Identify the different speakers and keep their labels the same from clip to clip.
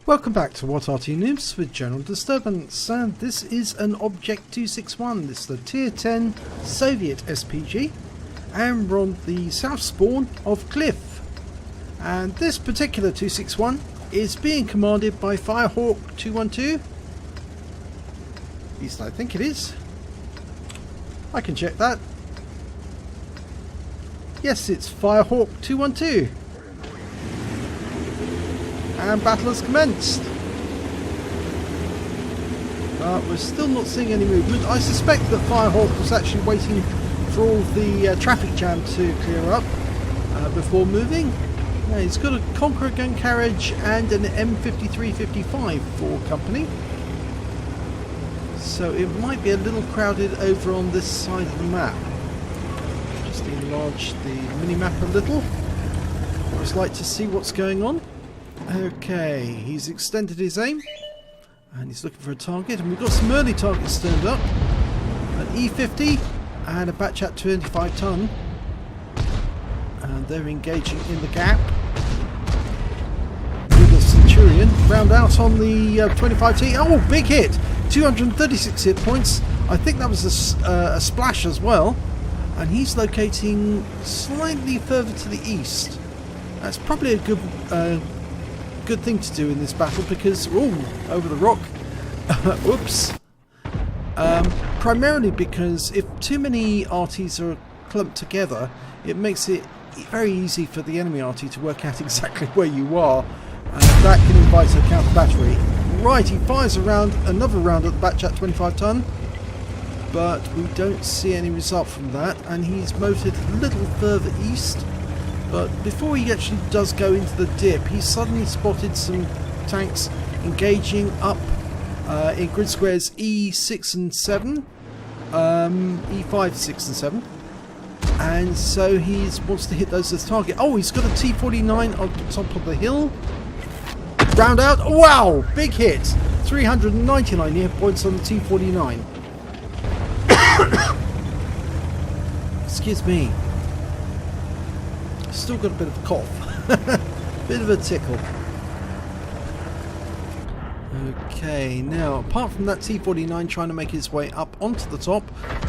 Speaker 1: Welcome back to What Arty Noobs with General Disturbance, and this is an Object 261. This is the Tier 10 Soviet SPG, and we're on the south spawn of Cliff. And this particular 261 is being commanded by Firehawk 212. At least I think it is. I can check that. Yes, it's Firehawk 212. And battle has commenced. We're still not seeing any movement. I suspect that Firehawk was actually waiting for all the traffic jam to clear up before moving. He's got a Conqueror gun carriage and an M5355 for company. So it might be a little crowded over on this side of the map. Just enlarge the mini-map a little. I always like to see what's going on. Okay, he's extended his aim and he's looking for a target, and we've got some early targets turned up. An E50 and a Batchat 25 ton, and they're engaging in the gap with a Centurion. Round out on the 25T. Oh, big hit! 236 hit points. I think that was a splash as well, and he's locating slightly further to the east. That's probably a good thing to do in this battle, because over the rock. Oops. Primarily because if too many arties are clumped together, it makes it very easy for the enemy arty to work out exactly where you are. That can invite a counter battery. Right, he fires another round at the Batchat 25 ton, but we don't see any result from that, and he's motored a little further east. But before he actually does go into the dip, he suddenly spotted some tanks engaging up in grid squares E6 and 7, E5, 6 and 7, and so he wants to hit those as target. Oh, he's got a T49 on the top of the hill. Round out. Wow, big hit. 399 hit points on the T49. Excuse me. Still got a bit of a cough. Bit of a tickle. Okay, now apart from that T49 trying to make his way up onto the top,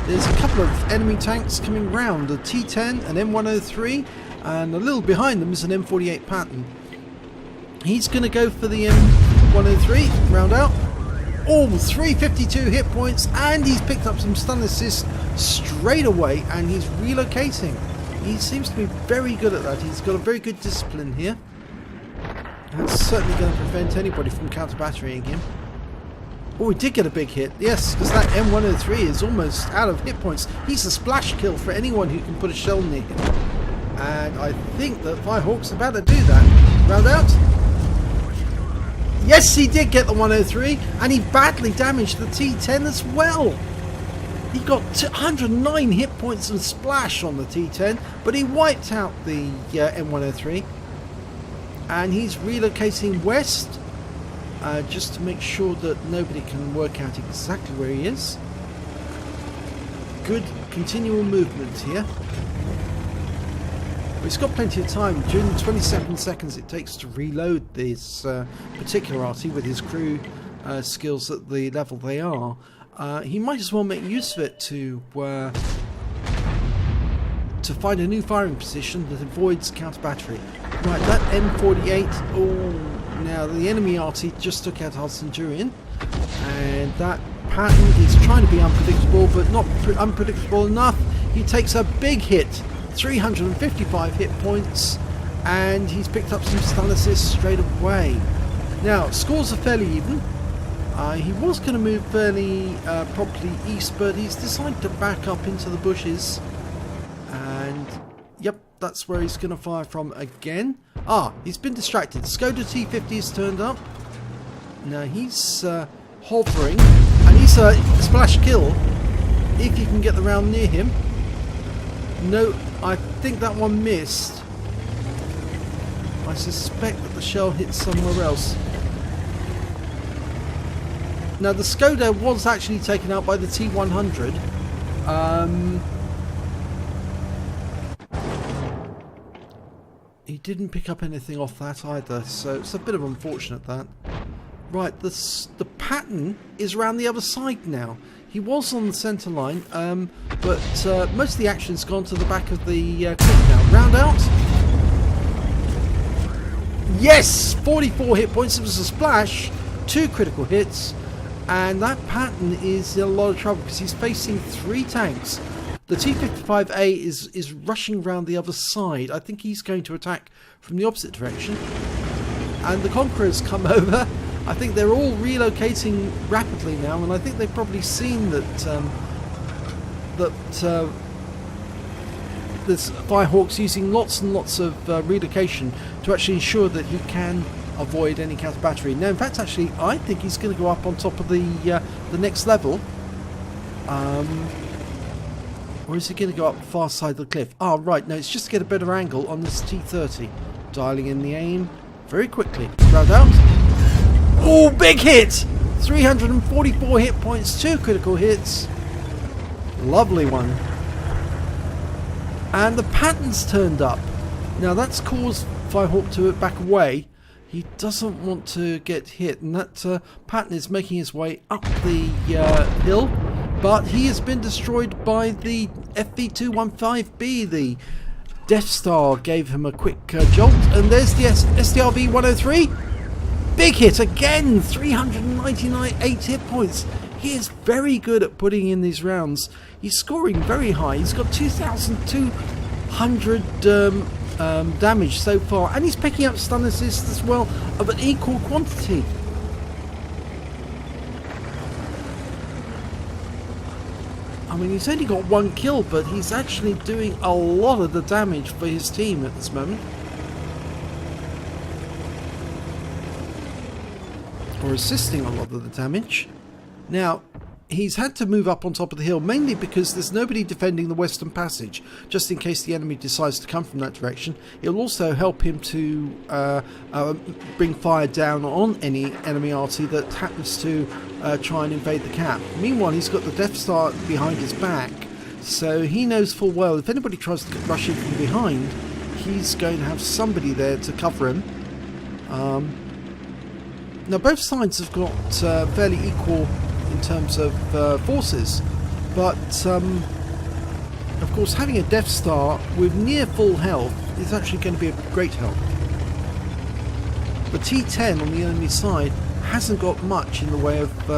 Speaker 1: there's a couple of enemy tanks coming round. A T10, an M103, and a little behind them is an M48 Patton. He's going to go for the M103, round out. Oh, 352 hit points, and he's picked up some stun assist straight away, and he's relocating. He seems to be very good at that. He's got a very good discipline here. That's certainly going to prevent anybody from counter-batterying him. Oh, he did get a big hit. Yes, because that M103 is almost out of hit points. He's a splash kill for anyone who can put a shell near him. And I think that Firehawk's about to do that. Round out. Yes, he did get the 103, and he badly damaged the T10 as well. He got 109 hit points and splash on the T10, but he wiped out the M103, and he's relocating west just to make sure that nobody can work out exactly where he is. Good continual movement here. But he's got plenty of time. During the 27 seconds it takes to reload this particular arty with his crew skills at the level they are, he might as well make use of it to find a new firing position that avoids counter battery. Right, that M48. Oh, now the enemy arty just took out our Centurion, and that Patton is trying to be unpredictable, but not unpredictable enough. He takes a big hit, 355 hit points, and he's picked up some stun assists straight away. Now scores are fairly even. He was going to move fairly properly east, but he's decided to back up into the bushes. And, yep, that's where he's going to fire from again. Ah, he's been distracted. Skoda T50 has turned up. Now he's hovering, and he's a splash kill if you can get the round near him. No, I think that one missed. I suspect that the shell hit somewhere else. Now the Skoda was actually taken out by the T100. He didn't pick up anything off that either, so it's a bit of unfortunate that. Right, the pattern is around the other side now. He was on the centre line, but most of the action's gone to the back of the clip now. Round out. Yes! 44 hit points. It was a splash. 2 critical hits. And that pattern is in a lot of trouble because he's facing 3 tanks. The T-55A is rushing around the other side. I think he's going to attack from the opposite direction. And the Conquerors come over. I think they're all relocating rapidly now, and I think they've probably seen that this Firehawk's using lots and lots of relocation to actually ensure that he can avoid any counter battery. Now, in fact, actually, I think he's going to go up on top of the next level. Or is he going to go up the far side of the cliff? Oh, right, no, it's just to get a better angle on this T-30. Dialing in the aim very quickly. Round out. Oh, big hit! 344 hit points, 2 critical hits. Lovely one. And the pattern's turned up. Now that's caused Firehawk to back away. He doesn't want to get hit, and that pattern is making his way up the hill. But he has been destroyed by the FV215B. The Death Star gave him a quick jolt, and there's the SDRV-103. Big hit again, 398 hit points. He is very good at putting in these rounds. He's scoring very high. He's got 2,200 damage so far, and he's picking up stun assists as well of an equal quantity. I mean, he's only got 1 kill, but he's actually doing a lot of the damage for his team at this moment. Or assisting a lot of the damage. Now, he's had to move up on top of the hill, mainly because there's nobody defending the Western Passage, just in case the enemy decides to come from that direction. It'll also help him to bring fire down on any enemy Arty that happens to try and invade the cap. Meanwhile, he's got the Death Star behind his back, so he knows full well if anybody tries to rush in from behind, he's going to have somebody there to cover him. Now, both sides have got fairly equal in terms of forces, but of course having a Death Star with near full health is actually going to be a great help. The T-10 on the enemy side hasn't got much in the way of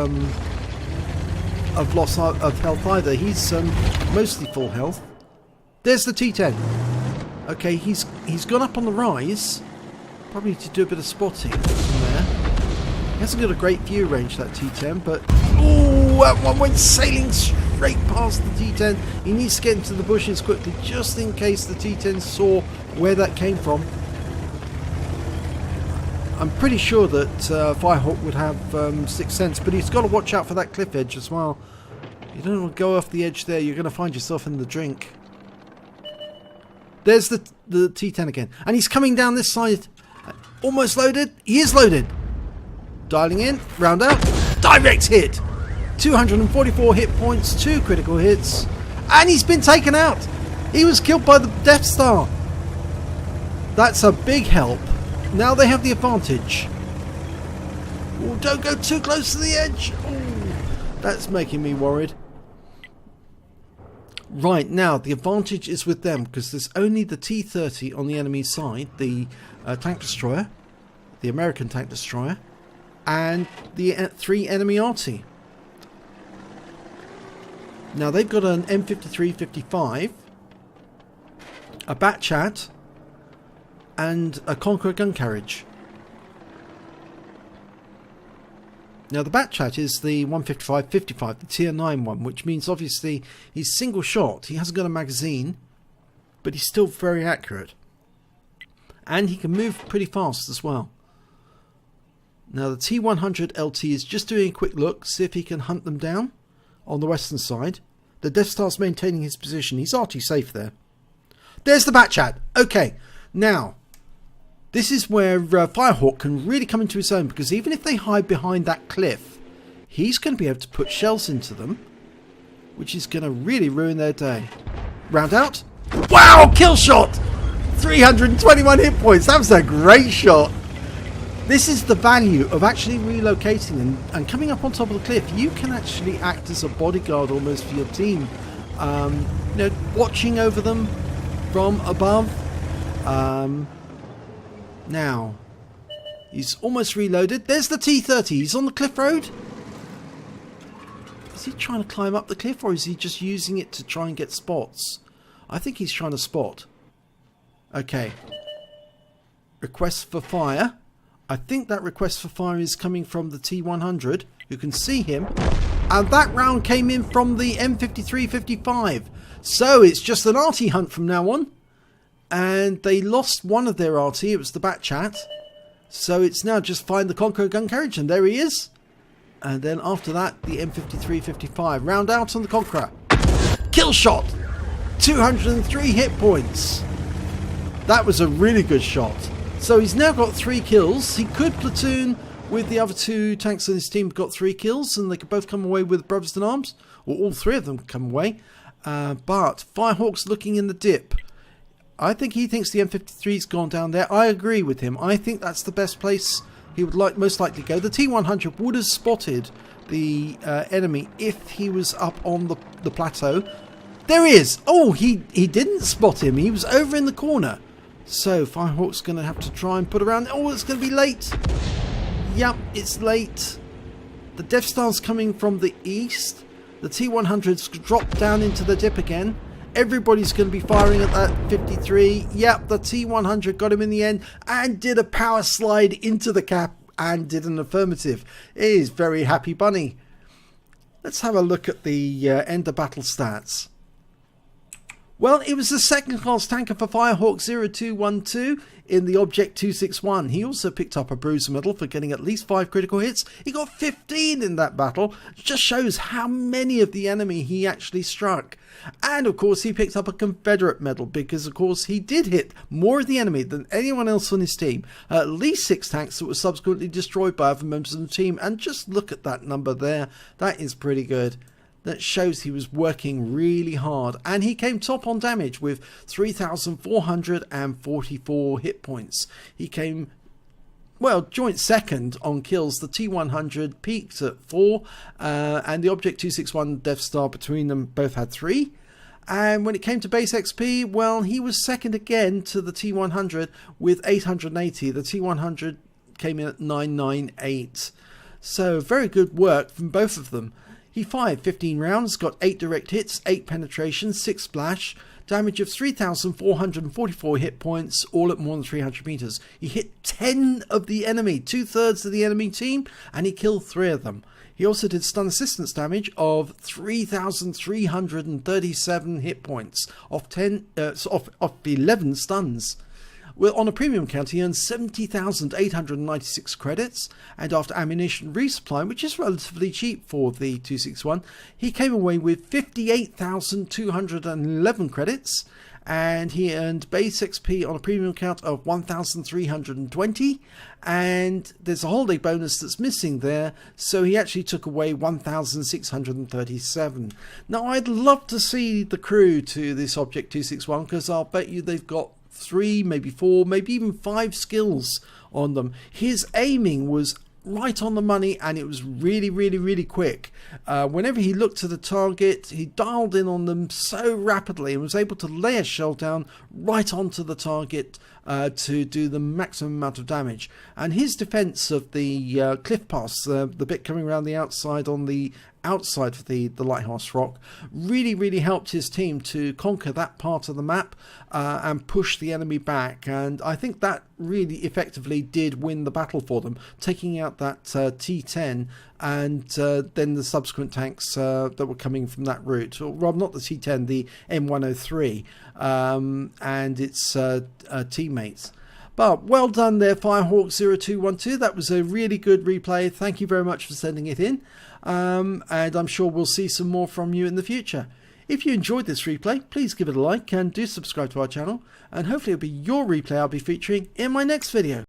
Speaker 1: loss of health either. He's mostly full health. There's the T-10. Okay, he's gone up on the rise, probably to do a bit of spotting from there. He hasn't got a great view range, that T-10, but oh, that one went sailing straight past the T-10. He needs to get into the bushes quickly, just in case the T-10 saw where that came from. I'm pretty sure that Firehawk would have sixth sense, but he's got to watch out for that cliff edge as well. You don't want to go off the edge there, you're going to find yourself in the drink. There's the T-10 again, and he's coming down this side. Almost loaded. He is loaded. Dialing in, round out, direct hit. 244 hit points, 2 critical hits, and he's been taken out. He was killed by the Death Star. That's a big help. Now they have the advantage. Oh, don't go too close to the edge. Oh, that's making me worried. Right, now the advantage is with them because there's only the T-30 on the enemy side, the tank destroyer, the American tank destroyer, and the 3 enemy Arty. Now they've got an M53-55, a Batchat, and a Conqueror gun carriage. Now the Batchat is the 155-55, the tier 9 one, which means obviously he's single shot. He hasn't got a magazine, but he's still very accurate. And he can move pretty fast as well. Now the T-100 LT is just doing a quick look, see if he can hunt them down on the western side. The Death Star's maintaining his position. He's Arty safe there. There's the Batchat. Okay, now this is where Firehawk can really come into his own, because even if they hide behind that cliff, he's going to be able to put shells into them, which is going to really ruin their day. Round out. Wow, kill shot! 321 hit points. That was a great shot. This is the value of actually relocating and coming up on top of the cliff. You can actually act as a bodyguard almost for your team. Watching over them from above. Now, he's almost reloaded. There's the T-30. He's on the cliff road. Is he trying to climb up the cliff, or is he just using it to try and get spots? I think he's trying to spot. Okay. Request for fire. I think that request for fire is coming from the T100. You can see him. And that round came in from the M53-55. So it's just an Arty hunt from now on. And they lost one of their Arty. It was the Bat Chat. So it's now just find the Conqueror gun carriage. And there he is. And then after that, the M53-55. Round out on the Conqueror. Kill shot. 203 hit points. That was a really good shot. So he's now got 3 kills. He could platoon with the other 2 tanks in his team, got 3 kills, and they could both come away with brothers in arms, or all 3 of them come away. But Firehawk's looking in the dip. I think he thinks the M53's gone down there. I agree with him. I think that's the best place he would most likely go. The T100 would have spotted the enemy if he was up on the plateau. There he is! Oh, he didn't spot him. He was over in the corner. So Firehawk's going to have to try and put around. Oh, it's going to be late. Yep, it's late. The Death Star's coming from the east. The T100's dropped down into the dip again. Everybody's going to be firing at that 53. Yep, the T100 got him in the end and did a power slide into the cap and did an affirmative. It is very happy bunny. Let's have a look at the end of battle stats. Well, it was the second class tanker for Firehawk 0212 in the Object 261. He also picked up a Bruiser medal for getting at least 5 critical hits. He got 15 in that battle. It just shows how many of the enemy he actually struck. And of course he picked up a Confederate medal because of course he did hit more of the enemy than anyone else on his team. At least 6 tanks that were subsequently destroyed by other members of the team. And just look at that number there. That is pretty good. That shows he was working really hard, and he came top on damage with 3,444 hit points. He came, well, joint second on kills. The T100 peaked at 4, and the Object 261 Death Star between them both had 3. And when it came to base XP, well, he was second again to the T100 with 880. The T100 came in at 998. So very good work from both of them. He fired 15 rounds, got 8 direct hits, 8 penetrations, 6 splash, damage of 3,444 hit points, all at more than 300 meters. He hit 10 of the enemy, 2/3 of the enemy team, and he killed 3 of them. He also did stun assistance damage of 3,337 hit points off 11 stuns. Well, on a premium count, he earned 70,896 credits, and after ammunition resupply, which is relatively cheap for the 261, he came away with 58,211 credits, and he earned base XP on a premium count of 1,320, and there's a holiday bonus that's missing there, so he actually took away 1,637. Now, I'd love to see the crew to this Object 261, because I'll bet you they've got 3, maybe 4, maybe even 5 skills on them. His aiming was right on the money, and it was really quick. Whenever he looked to the target, he dialed in on them so rapidly and was able to lay a shell down right onto the target to do the maximum amount of damage. And his defense of the cliff pass, the bit coming around the outside on the outside of the lighthouse rock, really helped his team to conquer that part of the map and push the enemy back. And I think that really effectively did win the battle for them, taking out that T10 and then the subsequent tanks that were coming from that route. Or, well, not the T10, the M103 and its teammates. But well done there, Firehawk 0212. That was a really good replay. Thank you very much for sending it in. And I'm sure we'll see some more from you in the future. If you enjoyed this replay, please give it a like and do subscribe to our channel. And hopefully it'll be your replay I'll be featuring in my next video.